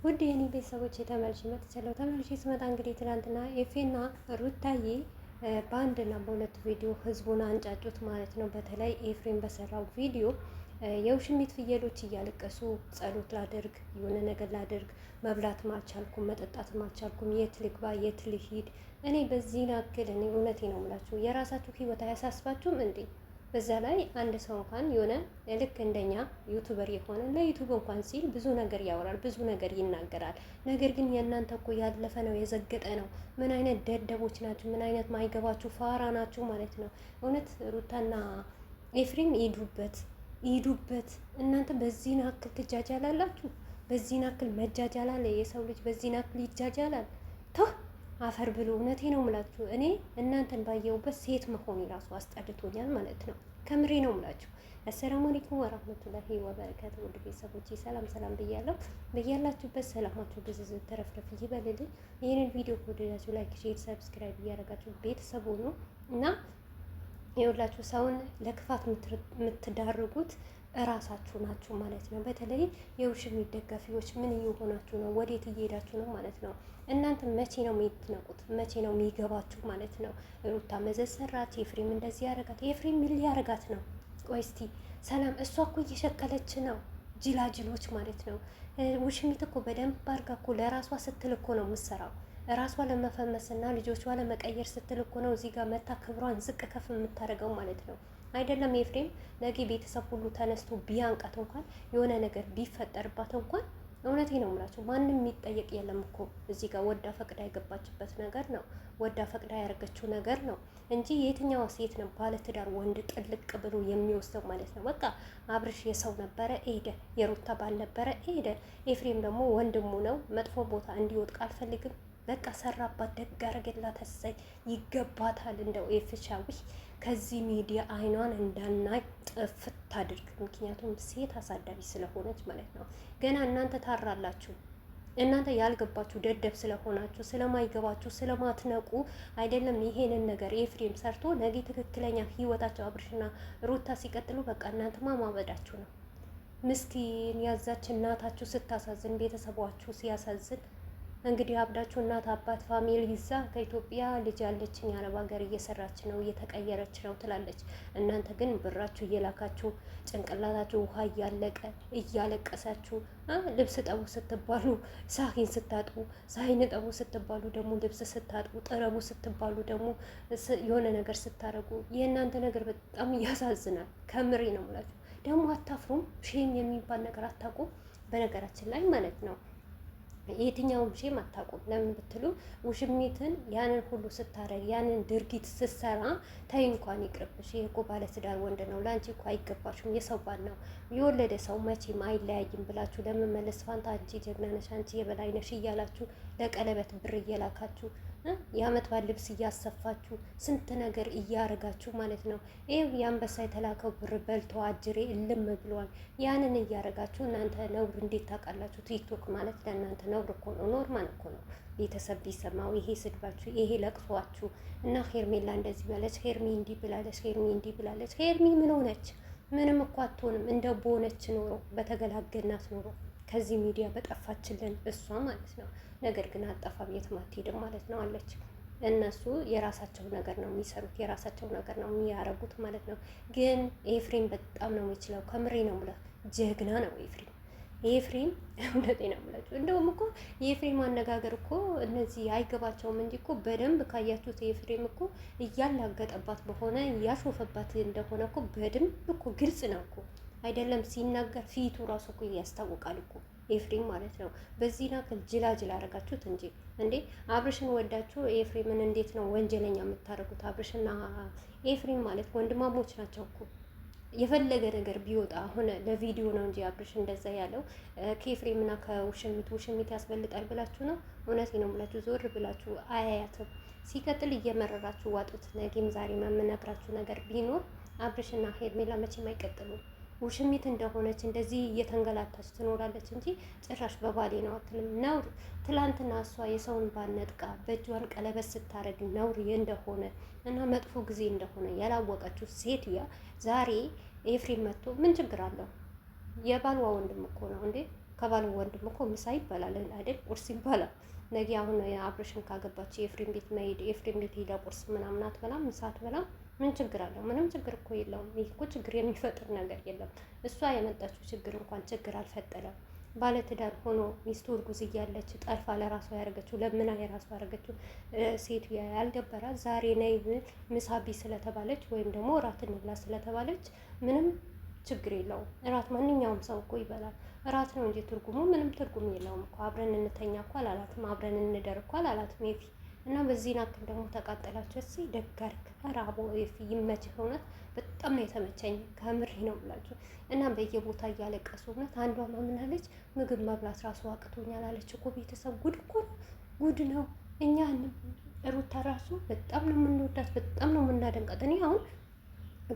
ውድ የኔ ቤተሰቦች ተመልሼ መጥቻለሁ። ተመልሼ ስመጣ እንግዲህ ትናንትና ኤፌና ሩታዬ በአንድና በሁለት ቪዲዮ ህዝቡን አንጫጩት ማለት ነው። በተለይ ኤፍሬም በሰራው ቪዲዮ የውሽሚት ፍየሎች እያለቀሱ ጸሎት ላደርግ የሆነ ነገር ላደርግ መብላትም አልቻልኩም፣ መጠጣትም አልቻልኩም፣ የት ልግባ፣ የት ልሂድ? እኔ በዚህ ናክል እኔ እውነቴ ነው የምላችሁ የራሳችሁ ህይወት አያሳስባችሁም እንዴ? በዛ ላይ አንድ ሰው እንኳን የሆነ ልክ እንደኛ ዩቱበር የሆነ ለዩቱብ እንኳን ሲል ብዙ ነገር ያወራል፣ ብዙ ነገር ይናገራል። ነገር ግን የእናንተ እኮ ያለፈ ነው፣ የዘገጠ ነው። ምን አይነት ደደቦች ናችሁ? ምን አይነት ማይገባችሁ ፋራ ናችሁ ማለት ነው። እውነት ሩታና ኤፍሬም ይሄዱበት ይሄዱበት። እናንተ በዚህን ያክል ትጃጃላላችሁ? በዚህን ያክል መጃጃል አለ? የሰው ልጅ በዚህን ያክል ይጃጃላል? አፈር ብሎ እውነቴ ነው ምላችሁ። እኔ እናንተን ባየሁበት ሴት መሆን ራሱ አስጠልቶኛል ማለት ነው። ከምሬ ነው ምላችሁ። አሰላሙ አለይኩም ወራህመቱላሂ ወበረካቱ። ውድ ቤተሰቦች ሰላም ሰላም ብያለሁ። በያላችሁበት ሰላማችሁ ብዝዝ ተረፍረፍ ይበልልኝ። ይህንን ቪዲዮ ከወደዳችሁ ላይክ፣ ሼር፣ ሰብስክራይብ እያደረጋችሁ ቤተሰቡ ነው እና የሁላችሁ ሰውን ለክፋት የምትዳርጉት እራሳችሁ ናችሁ ማለት ነው። በተለይ የውሽሚት ደጋፊዎች ምን እየሆናችሁ ነው? ወዴት እየሄዳችሁ ነው ማለት ነው? እናንተ መቼ ነው የምትነቁት? መቼ ነው የሚገባችሁ ማለት ነው? ሩታ መዘዝ ሰራች፣ ኤፍሬም እንደዚህ ያረጋት። ኤፍሬም ምን ሊያረጋት ነው? ቆይ እስቲ ሰላም፣ እሷ እኮ እየሸቀለች ነው። ጅላጅሎች ማለት ነው። ውሽሚት እኮ በደንብ አርጋ እኮ ለራሷ ስትል እኮ ነው የምትሰራው። ራሷ ለመፈመስና ልጆቿ ለመቀየር ስትል እኮ ነው እዚህ ጋር መታ ክብሯን ዝቅ ከፍ የምታደርገው ማለት ነው። አይደለም ኤፍሬም ነገ ቤተሰብ ሁሉ ተነስቶ ቢያንቃት እንኳን የሆነ ነገር ቢፈጠርባት እንኳን እውነቴ ነው የምላችሁ ማንም የሚጠየቅ የለም እኮ እዚህ ጋር ወዳ ፈቅዳ የገባችበት ነገር ነው። ወዳ ፈቅዳ ያደረገችው ነገር ነው እንጂ የትኛዋ ሴት ነው ባለትዳር ወንድ ጥልቅ ብሎ የሚወስደው ማለት ነው። በቃ አብርሽ የሰው ነበረ ሄደ፣ የሩታ ባል ነበረ ሄደ። ኤፍሬም ደግሞ ወንድሙ ነው። መጥፎ ቦታ እንዲወድቅ አልፈልግም። በቃ ሰራባት፣ ደግ አረገላት፣ እሰይ ይገባታል። እንደው ኤፍሻዊ ከዚህ ሚዲያ አይኗን እንዳናይ ጥፍት አድርግ። ምክንያቱም ሴት አሳዳቢ ስለሆነች ማለት ነው። ገና እናንተ ታራላችሁ። እናንተ ያልገባችሁ ደደብ ስለሆናችሁ ስለማይገባችሁ ስለማትነቁ አይደለም ይሄንን ነገር ኤፍሬም ሰርቶ ነገ ትክክለኛ ህይወታቸው አብርሽና ሩታ ሲቀጥሉ በቃ እናንተ ማማበዳችሁ ነው። ምስኪን ያዛች እናታችሁ ስታሳዝን፣ ቤተሰቧችሁ ሲያሳዝን እንግዲህ አብዳችሁ እናት አባት ፋሚሊ ይዛ ከኢትዮጵያ ልጅ ያለችኝ አረብ ሀገር እየሰራች ነው እየተቀየረች ነው ትላለች። እናንተ ግን ብራችሁ እየላካችሁ ጭንቅላታችሁ ውሃ እያለቀ እያለቀሳችሁ ልብስ ጠቡ ስትባሉ ሳሂን ስታጥቡ፣ ሳሂን ጠቡ ስትባሉ ደግሞ ልብስ ስታጥቡ፣ ጥረቡ ስትባሉ ደግሞ የሆነ ነገር ስታረጉ የእናንተ ነገር በጣም ያሳዝናል። ከምሬ ነው የምላችሁ። ደግሞ አታፍሩም? ሼም የሚባል ነገር አታውቁም? በነገራችን ላይ ማለት ነው የትኛውም ሼም አታውቁም። ለምን ብትሉ ውሽሚትን ያንን ሁሉ ስታረግ ያንን ድርጊት ስትሰራ ታይ እንኳን ይቅርብሽ፣ ይሄ እኮ ባለትዳር ወንድ ነው፣ ለአንቺ እኮ አይገባሽም፣ የሰው ባል ነው፣ የወለደ ሰው መቼም አይለያይም ብላችሁ ለመመለስ ፋንታ አንቺ ጀግና ነሽ፣ አንቺ የበላይ ነሽ እያላችሁ ለቀለበት ብር እየላካችሁ የአመት ባል ልብስ እያሰፋችሁ ስንት ነገር እያረጋችሁ ማለት ነው። ይኸው የአንበሳ የተላከው ብር በልቶ አጅሬ እልም ብሏል። ያንን እያረጋችሁ እናንተ ነውር እንዴት ታውቃላችሁ? ቲክቶክ ማለት ለእናንተ ነውር እኮ ነው፣ ኖርማል እኮ ነው። ቤተሰብ ቢሰማው ይሄ ስድባችሁ፣ ይሄ ለቅሷችሁ እና ሄርሜላ እንደዚህ ብላለች፣ ሄርሚ እንዲህ ብላለች፣ ሄርሚ እንዲህ ብላለች። ሄርሚ ምን ሆነች? ምንም እኮ አትሆንም። እንደ ቦነች ኖሮ በተገላገልናት ኖሮ ከዚህ ሚዲያ በጠፋችልን እሷ ማለት ነው። ነገር ግን አጠፋም የትም አትሄድም ማለት ነው አለች። እነሱ የራሳቸው ነገር ነው የሚሰሩት፣ የራሳቸው ነገር ነው የሚያረጉት ማለት ነው። ግን ኤፍሬም በጣም ነው የሚችለው። ከምሬ ነው የምለው፣ ጀግና ነው ኤፍሬም። ኤፍሬም እውነቴ ነው የምላችሁ። እንደውም እኮ የኤፍሬም አነጋገር እኮ እነዚህ አይገባቸውም እንጂ እኮ በደንብ ካያችሁት ኤፍሬም እኮ እያላገጠባት በሆነ እያሾፈባት እንደሆነ እኮ በደንብ እኮ ግልጽ ነው እኮ አይደለም ሲናገር ፊቱ ራሱ እኮ ያስታውቃል እኮ ኤፍሬም ማለት ነው። በዚህ ናክል ጅላጅል አደረጋችሁት እንጂ እንዴ! አብርሽን ወዳችሁ ኤፍሬምን እንዴት ነው ወንጀለኛ የምታደርጉት? አብርሽና ኤፍሬም ማለት ወንድማሞች ናቸው እኮ። የፈለገ ነገር ቢወጣ አሁን ለቪዲዮ ነው እንጂ አብርሽ እንደዛ ያለው ከኤፍሬምና ውሽሚት ያስበልጣል ብላችሁ ነው? እውነቴ ነው ብላችሁ ዞር ብላችሁ አያያትም። ሲቀጥል እየመረራችሁ ዋጡት። ነገም ዛሬ የምነግራችሁ ነገር ቢኖር አብርሽና ሄርሜላ መቼም አይቀጥሉም። ውሽሚት እንደሆነች እንደዚህ እየተንገላታች ትኖራለች እንጂ ጭራሽ በባሌ ነው አትልም። ነውር ትላንትና እሷ የሰውን ባል ነጥቃ በእጇን ቀለበት ስታረግ ነውር እንደሆነ እና መጥፎ ጊዜ እንደሆነ ያላወቀችው ሴትያ ዛሬ ኤፍሬም መጥቶ ምን ችግር አለው? የባልዋ ወንድም እኮ ነው እንዴ! ከባል ወንድም እኮ ምሳ ይባላል አይደል? ቁርስ ይባላል። ነገ አሁን አብርሽን ካገባች የኤፍሬም ቤት መሄድ የኤፍሬም ቤት ሄዳ ቁርስ ምናምን አትበላም፣ ምሳ አትበላም። ምን ችግር አለው? ምንም ችግር እኮ የለውም። ይህ እኮ ችግር የሚፈጥር ነገር የለም። እሷ የመጣችው ችግር እንኳን ችግር አልፈጠረም። ባለትዳር ሆኖ ሚስቱ እርጉዝ እያለች ጠልፋ ለራሷ ያደረገችው ለምና የራሷ ያደረገችው ሴት ያልደበራት ዛሬ ነይ ምሳቢ ስለተባለች ወይም ደግሞ እራት እንብላ ስለተባለች ምንም ችግር የለውም። እራት ማንኛውም ሰው እኮ ይበላል። እራት ነው እንጂ ትርጉሙ ምንም ትርጉም የለውም እኮ። አብረን እንተኛ እኮ አላላትም፣ አብረን እንደር እኮ አላላትም ኤፊ። እና በዚህ ናክል ደግሞ ተቃጠላችሁ። እስኪ ደጋርክ ራቦ ኤፊ ይመችህ። እውነት በጣም ነው የተመቸኝ፣ ከምሬ ነው ብላችሁ እና በየቦታ እያለቀሱ እውነት አንዷ ማምናለች ምግብ መብላት ራሱ አቅቶኛል አለች እኮ። ቤተሰብ ጉድ እኮ ነው፣ ጉድ ነው። እኛ ሩታ ራሱ በጣም ነው የምንወዳት፣ በጣም ነው የምናደንቃት። እኔ አሁን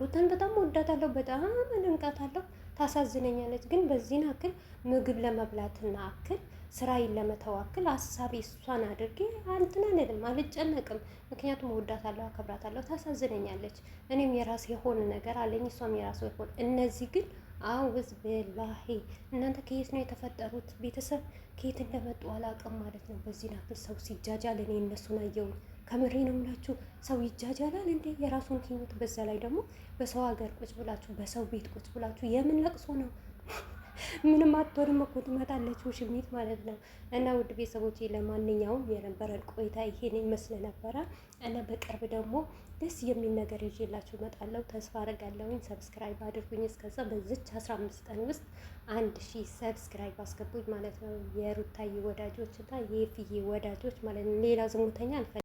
ሩታን በጣም ወዳታለሁ፣ በጣም አደንቃታለሁ። ታሳዝነኛለች። ግን በዚህን አክል ምግብ ለመብላትና አክል ስራዬን ለመተው አክል ሀሳቤ እሷን አድርጌ እንትን አልልም፣ አልጨነቅም። ምክንያቱም ወዳታለሁ፣ አከብራታለሁ። ታሳዝነኛለች። እኔም የራሴ የሆነ ነገር አለኝ፣ እሷም የራሷ የሆነ። እነዚህ ግን አውዝ በላሂ እናንተ ከየት ነው የተፈጠሩት? ቤተሰብ ከየት እንደመጡ አላውቅም ማለት ነው። በዚህ ናክል ሰው ሲጃጃል እኔ እነሱን አየሁኝ። ከምሬ ነው የምላችሁ። ሰው ይጃጃላል እንዴ የራሱን ህይወት። በዛ ላይ ደግሞ በሰው ሀገር ቁጭ ብላችሁ፣ በሰው ቤት ቁጭ ብላችሁ የምን ለቅሶ ነው? ምንም አትሆንም እኮ ትመጣለች ውሽሚት ማለት ነው። እና ውድ ቤተሰቦቼ ለማንኛውም የነበረን ቆይታ ይሄን ይመስል ነበረ እና በቅርብ ደግሞ ደስ የሚል ነገር ይዤላችሁ እመጣለሁ ተስፋ አደርጋለሁኝ። ሰብስክራይብ አድርጉኝ። እስከዛ በዚች 15 ቀን ውስጥ 1000 ሰብስክራይብ አስገቡኝ ማለት ነው። የሩታዬ ወዳጆች እና የኤፍዬ ወዳጆች ማለት ነው። ሌላ ዝሙተኛ አልፈልግም።